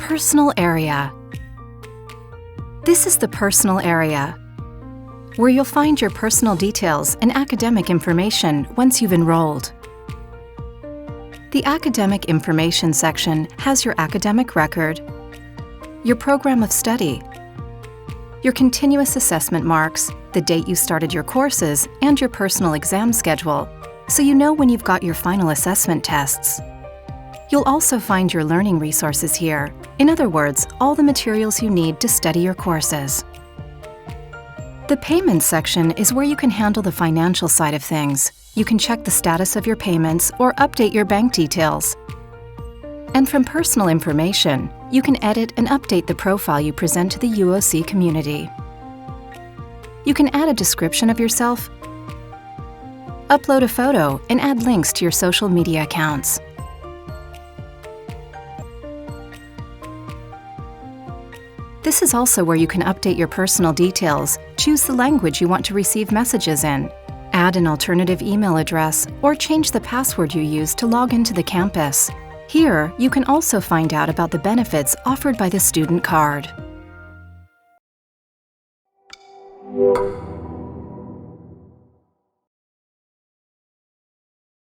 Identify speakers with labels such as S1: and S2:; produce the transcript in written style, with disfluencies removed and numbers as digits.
S1: Personal area. This is the personal area, where you'll find your personal details and academic information once you've enrolled. The Academic Information section has your academic record, your program of study, your continuous assessment marks, the date you started your courses, and your personal exam schedule, so you know when you've got your final assessment tests. You'll also find your learning resources here. In other words, all the materials you need to study your courses. The Payments section is where you can handle the financial side of things. You can check the status of your payments or update your bank details. And from Personal Information, you can edit and update the profile you present to the UOC community. You can add a description of yourself, upload a photo, and add links to your social media accounts. This is also where you can update your personal details, choose the language you want to receive messages in, add an alternative email address, or change the password you use to log into the campus. Here, you can also find out about the benefits offered by the student card.